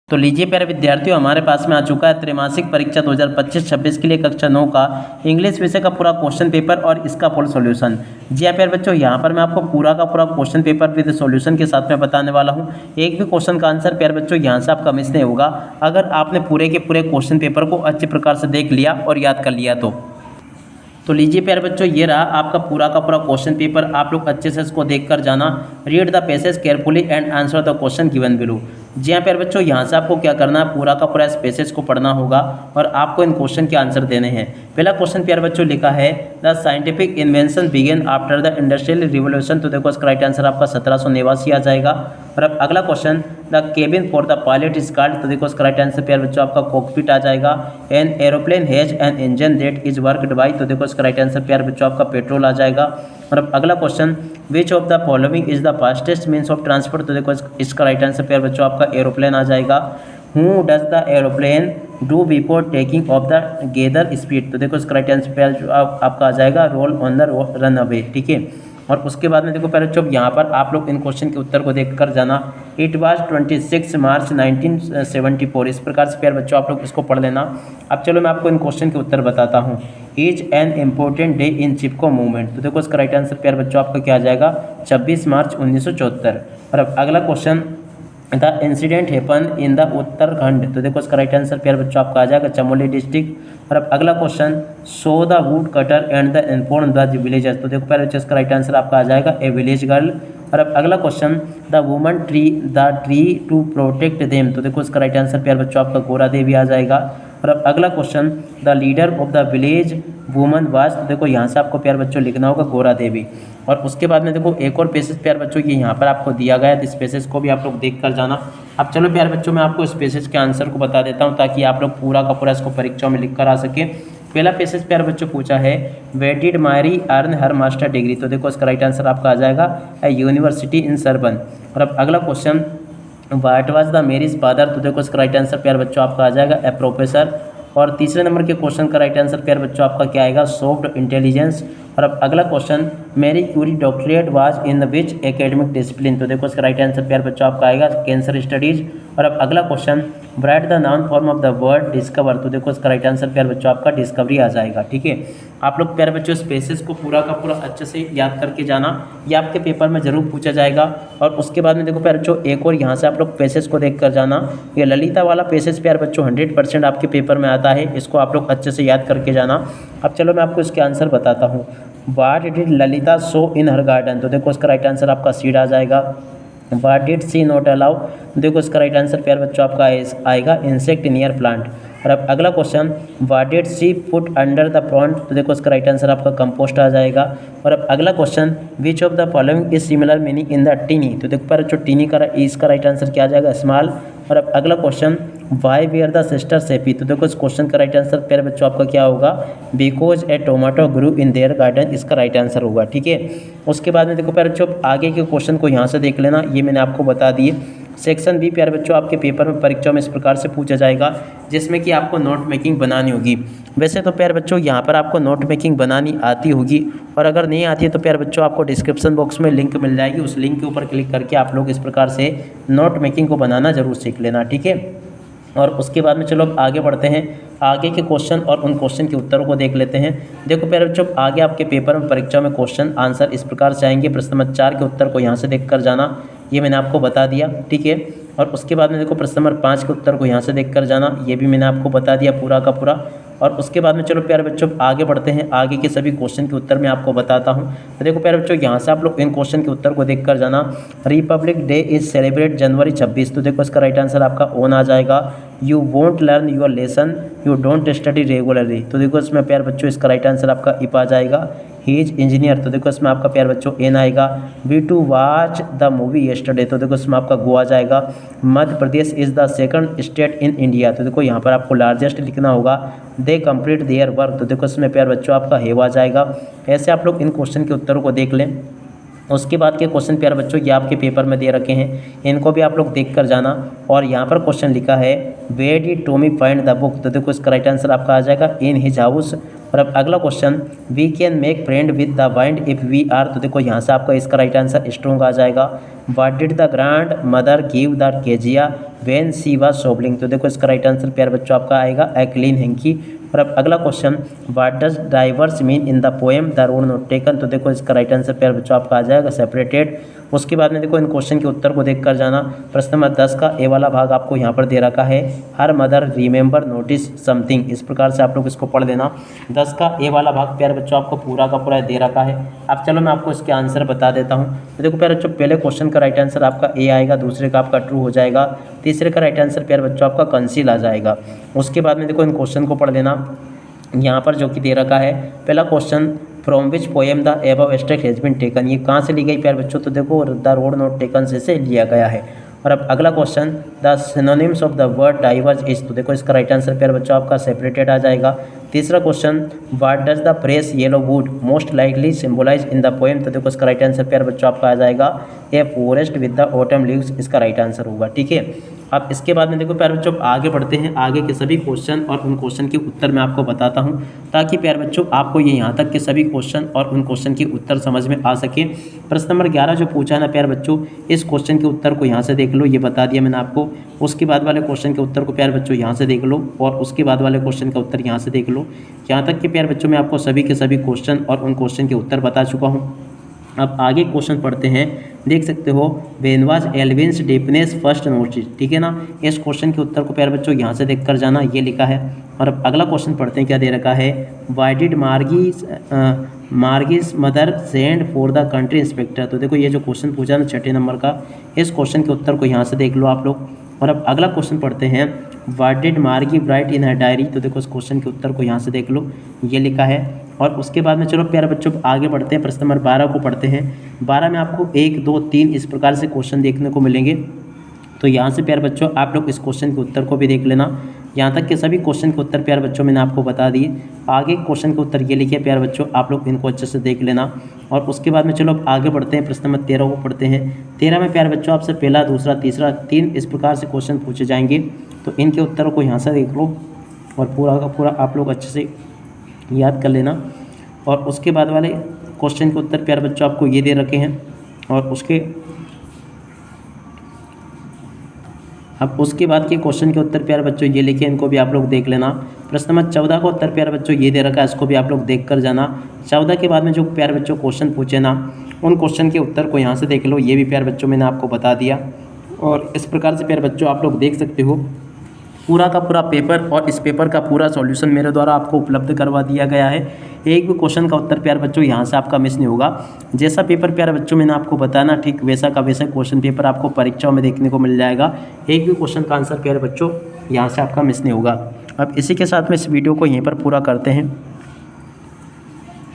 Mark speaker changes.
Speaker 1: तो लीजिए प्यारे विद्यार्थियों, हमारे पास में आ चुका है त्रैमासिक परीक्षा 2025-26 के लिए कक्षा 9 का इंग्लिश विषय का पूरा क्वेश्चन पेपर और इसका फुल सॉल्यूशन। जी हाँ प्यारे बच्चों, यहाँ पर मैं आपको पूरा का पूरा क्वेश्चन पेपर विद सॉल्यूशन के साथ में बताने वाला हूँ। एक भी क्वेश्चन का आंसर प्यारे बच्चों यहाँ से आपका मिस नहीं होगा अगर आपने पूरे के पूरे क्वेश्चन पेपर को अच्छे प्रकार से देख लिया और याद कर लिया तो लीजिए प्यारे बच्चों, ये रहा आपका पूरा का पूरा क्वेश्चन पेपर। आप लोग अच्छे से इसको देख कर जाना। Read the passage carefully and answer the question given below. जी हाँ प्यारे बच्चों, यहाँ से आपको क्या करना है, पूरा का पूरा इस पैसेज को पढ़ना होगा और आपको इन क्वेश्चन के आंसर देने हैं। पहला क्वेश्चन प्यारे बच्चों लिखा है the scientific invention began after the industrial revolution. तो देखो इसका राइट आंसर आपका 1789 आ जाएगा। और अब अगला question, the cabin for the pilot is called. तो देखो इसका राइट आंसर प्यारे बच्चों आपका कॉकपिट आ जाएगा। An aeroplane has an engine that is worked by. तो देखो इसका राइट आंसर प्यारे बच्चों आपका पेट्रोल आ जाएगा। और अब अगला question, which of the following is the fastest means of transport. तो देखो इसका राइट आंसर प्यारे बच्चों आपका एरोप्लेन आ जाएगा। Who does the aeroplane do before taking off the gather speed. तो देखो इसका राइट आंसर आपका आ जाएगा roll on the runway. ठीक है, और उसके बाद में देखो प्यारे बच्चों यहाँ पर आप लोग इन क्वेश्चन के उत्तर को देख कर जाना। इट वाज 26 मार्च 1974। इस प्रकार से प्यारे बच्चों आप लोग इसको पढ़ लेना। अब चलो मैं आपको इन क्वेश्चन के उत्तर बताता हूँ। Is an important day in Chipko movement. तो देखो इसका राइट आंसर प्यारे बच्चों आपका क्या आ जाएगा, 26 मार्च 1974। और अब अगला question, the incident happen in the Uttarakhand. तो देखो इसका राइट आंसर प्यारे बच्चों आपका आ जाएगा चमोली डिस्ट्रिक्ट। और अब अगला question, so the wood cutter and the inform the villagers. तो देखो प्यारे बच्चों इसका राइट आंसर आपका आ जाएगा ए विलेज गर्ल। और अब अगला question, the woman tree the tree to protect them. तो देखो इसका राइट आंसर प्यारे बच्चों आपका गोरा देवी आ जाएगा। और अब अगला question, the leader of the village woman was. तो देखो यहाँ से आपको प्यारे बच्चों लिखना होगा गोरा देवी। और उसके बाद में देखो एक और पैसेज प्यारे बच्चों ये यहाँ पर आपको दिया गया है, इस पैसेज को भी आप लोग देख कर जाना। अब चलो प्यारे बच्चों मैं आपको इस पैसेज के आंसर को बता देता हूँ ताकि आप लोग पूरा का पूरा इसको परीक्षा में लिख कर आ सके। पहला पैसेज प्यारे बच्चों पूछा है, where did Mary earn her master degree. तो देखो इसका राइट आंसर आपका आ जाएगा ए यूनिवर्सिटी इन सरबन। और अब अगला question, what was the Mary's father. तो देखो इसका राइट आंसर प्यारे बच्चों आपका आ जाएगा ए प्रोफेसर। और तीसरे नंबर के क्वेश्चन का राइट आंसर प्यारे बच्चों आपका क्या आएगा, सॉफ्ट इंटेलिजेंस। और अब अगला question, Marie Curie doctorate was in the which academic discipline. तो देखो इसका राइट आंसर प्यारे बच्चों आपका आएगा कैंसर स्टडीज। और अब अगला question, right the noun form of the word discover. तो देखो इसका राइट आंसर प्यारे बच्चों आपका डिस्कवरी आ जाएगा। ठीक है, आप लोग प्यारे बच्चों इस पैसेज को पूरा का पूरा अच्छे से याद करके जाना, ये आपके पेपर में जरूर पूछा जाएगा। और उसके बाद में देखो प्यारे बच्चों एक और यहाँ से आप लोग पैसेज को देख कर जाना। ये ललिता वाला पैसेज प्यारे बच्चों 100% आपके पेपर में आता है, इसको आप लोग अच्छे से याद करके जाना। अब चलो मैं आपको इसके आंसर बताता हूँ। What did Lalita show in her garden. तो देखो इसका राइट आंसर आपका सीड आ जाएगा। What did she not allow. देखो इसका राइट आंसर प्यारे बच्चों आपका आएगा इंसेक्ट नियर प्लांट। और अब अगला question, what did she put under the plant. तो देखो इसका राइट आंसर आपका कंपोस्ट आ जाएगा। और अब अगला question, which of the following is similar meaning in the tiny. तो देखो पर जो टीनी का इसका राइट आंसर क्या आ जाएगा, स्मॉल। और अब अगला question, why were the sisters happy. तो देखो इस क्वेश्चन का राइट आंसर प्यारे बच्चों आपका क्या होगा, because a tomato grew in their garden. इसका राइट आंसर होगा। ठीक है, उसके बाद में देखो प्यारे बच्चों आगे के क्वेश्चन को यहाँ से देख लेना, ये मैंने आपको बता दिए। सेक्शन बी प्यारे बच्चों आपके पेपर में परीक्षा में इस प्रकार से पूछा जाएगा, जिसमें कि आपको नोट मेकिंग बनानी होगी। वैसे तो प्यारे बच्चों यहाँ पर आपको नोट मेकिंग बनानी आती होगी, और अगर नहीं आती है तो प्यारे बच्चों आपको डिस्क्रिप्शन बॉक्स में लिंक मिल जाएगी, उस लिंक के ऊपर क्लिक करके आप लोग इस प्रकार से नोट मेकिंग को बनाना जरूर सीख लेना। ठीक है, और उसके बाद में चलो अब आगे बढ़ते हैं, आगे के क्वेश्चन और उन क्वेश्चन के उत्तरों को देख लेते हैं। देखो प्यारे बच्चों आगे आपके पेपर में परीक्षा में क्वेश्चन आंसर इस प्रकार से आएंगे। प्रश्न नंबर 4 के उत्तर को यहाँ से देख कर जाना, ये मैंने आपको बता दिया। ठीक है, और उसके बाद में देखो प्रश्न नंबर 5 के उत्तर को यहाँ से देख कर जाना, ये भी मैंने आपको बता दिया पूरा का पूरा। और उसके बाद में चलो प्यारे बच्चों आगे बढ़ते हैं, आगे के सभी क्वेश्चन के उत्तर मैं आपको बताता हूँ। तो देखो प्यारे बच्चों यहाँ से आप लोग इन क्वेश्चन के उत्तर को देख कर जाना। रिपब्लिक डे इज सेलिब्रेट जनवरी 26। तो देखो इसका राइट आंसर आपका ओन आ जाएगा। You won't learn your lesson, you don't study regularly. तो देखो इसमें प्यारे बच्चों इसका राइट आंसर आपका इप आ जाएगा। He is engineer. तो देखो इसमें आपका प्यारे बच्चों एन आएगा। We to watch the movie yesterday. तो देखो इसमें आपका गो आ जाएगा। Madhya Pradesh is the second state in India. तो देखो यहाँ पर आपको लार्जेस्ट लिखना होगा। They complete their work. तो देखो इसमें प्यारे बच्चों आपका हेव आ जाएगा। ऐसे आप लोग इन क्वेश्चन के उत्तरों को देख लें। उसके बाद के क्वेश्चन प्यारे बच्चों ये आपके पेपर में दे रखे हैं, इनको भी आप लोग देख कर जाना। और यहाँ पर क्वेश्चन लिखा है where did Tommy find the book, तो देखो इसका राइट आंसर आपका आ जाएगा इन हिज हाउस। और अब अगला question we can make friend with the wind if we are, तो देखो यहाँ से आपका इसका राइट आंसर स्ट्रॉन्ग आ जाएगा। What did the grand mother give the Kezia when she was sobbing, तो देखो इसका राइट आंसर प्यारे बच्चों आपका आएगा ए क्लीन हैंकी। और अब अगला question what does diverse mean in the poem the road not taken, तो देखो इसका राइट आंसर प्यारे बच्चों आपका आ जाएगा सेपरेटेड। उसके बाद में देखो इन क्वेश्चन के उत्तर को देख कर जाना। प्रश्न नंबर 10 का ए वाला भाग आपको यहाँ पर दे रखा है her mother remember notice something, इस प्रकार से आप लोग इसको पढ़ लेना। 10 का ए वाला भाग प्यारे बच्चों आपको पूरा का पूरा दे रखा है। अब चलो मैं आपको इसके आंसर बता देता हूँ। तो देखो प्यारे बच्चों पहले क्वेश्चन का राइट आंसर आपका ए आएगा, दूसरे का आपका ट्रू हो जाएगा, तीसरे का राइट आंसर प्यारे बच्चों आपका कंसील आ जाएगा। उसके बाद में देखो इन क्वेश्चन को पढ़ लेना। यहाँ पर जो कि दे रखा है पहला question from which poem the above extract has been taken, ये कहाँ से ली गई प्यारे बच्चों, तो देखो द रोड नॉट टेकन से लिया गया है। और अब अगला question the synonyms of the word diverge is, तो देखो इसका राइट आंसर प्यारे बच्चों आपका सेपरेटेड आ जाएगा। तीसरा question what does the phrase yellow wood most likely symbolize in the poem, तो देखो इसका राइट आंसर प्यारे बच्चों आपका आ जाएगा a forest with the autumn leaves, इसका राइट आंसर होगा। ठीक है, अब इसके बाद में देखो प्यारे बच्चों आगे बढ़ते हैं, आगे के सभी क्वेश्चन और उन क्वेश्चन के उत्तर मैं आपको बताता हूं, ताकि प्यारे बच्चों आपको ये यहाँ तक के सभी क्वेश्चन और उन क्वेश्चन के उत्तर समझ में आ सके। प्रश्न नंबर 11 जो पूछा ना प्यारे बच्चों, इस क्वेश्चन के उत्तर को यहाँ से देख लो, ये बता दिया मैंने आपको। उसके बाद वाले क्वेश्चन के उत्तर को प्यारे बच्चों यहाँ से देख लो, और उसके बाद वाले क्वेश्चन का उत्तर यहाँ से देख लो। यहाँ तक के प्यारे बच्चों मैं आपको सभी के सभी क्वेश्चन और उन क्वेश्चन के उत्तर बता चुका हूँ। अब आगे क्वेश्चन पढ़ते हैं, देख सकते हो when was Alvin's deepness first notice, ठीक है ना। इस क्वेश्चन के उत्तर को प्यारे बच्चों यहाँ से देख कर जाना, ये लिखा है। और अब अगला क्वेश्चन पढ़ते हैं, क्या दे रखा है why did Margie's mother send for the country inspector, तो देखो ये जो क्वेश्चन पूछा ना 6 नंबर का, इस क्वेश्चन के उत्तर को यहाँ से देख लो आप लोग। और अब अगला क्वेश्चन पढ़ते हैं व्हाट डिड मार्गी राइट इन हर डायरी, तो देखो इस क्वेश्चन के उत्तर को यहाँ से देख लो, ये लिखा है। और उसके बाद में चलो प्यारे बच्चों आगे बढ़ते हैं, प्रश्न नंबर 12 को पढ़ते हैं। 12 में आपको 1, 2, 3 इस प्रकार से क्वेश्चन देखने को मिलेंगे। तो यहाँ से प्यारे बच्चों आप लोग इस क्वेश्चन के उत्तर को भी देख लेना। यहाँ तक के सभी क्वेश्चन के उत्तर प्यारे बच्चों मैंने आपको बता दिए। आगे क्वेश्चन के उत्तर ये लिखे प्यारे बच्चों, आप लोग इनको अच्छे से देख लेना। और उसके बाद में चलो आगे बढ़ते हैं, प्रश्न नंबर 13 को पढ़ते हैं। 13 में प्यारे बच्चों आपसे पहला, दूसरा, तीसरा, 3 इस प्रकार से क्वेश्चन पूछे जाएंगे। तो इनके उत्तरों को यहाँ से देख लो और पूरा का पूरा आप लोग अच्छे से याद कर लेना। और उसके बाद वाले क्वेश्चन के उत्तर प्यारे बच्चों आपको ये दे रखे हैं। और उसके बाद के क्वेश्चन के उत्तर प्यारे बच्चों ये लिखे, इनको भी आप लोग देख लेना। प्रश्न नंबर 14 का उत्तर प्यारे बच्चों ये दे रखा है, इसको भी आप लोग देख कर जाना। 14 के बाद में जो प्यारे बच्चों क्वेश्चन पूछे ना, उन क्वेश्चन के उत्तर को यहाँ से देख लो, ये भी प्यारे बच्चों मैंने आपको बता दिया। और इस प्रकार से प्यारे बच्चों आप लोग देख सकते हो पूरा का पूरा पेपर, और इस पेपर का पूरा सॉल्यूशन मेरे द्वारा आपको उपलब्ध करवा दिया गया है। एक भी क्वेश्चन का उत्तर प्यारे बच्चों यहाँ से आपका मिस नहीं होगा। जैसा पेपर प्यारे बच्चों मैंने आपको बताया ना, ठीक वैसा का वैसा क्वेश्चन पेपर आपको परीक्षाओं में देखने को मिल जाएगा। एक भी क्वेश्चन का आंसर प्यारे बच्चों यहाँ से आपका मिस नहीं होगा। अब इसी के साथ में इस वीडियो को यहीं पर पूरा करते हैं।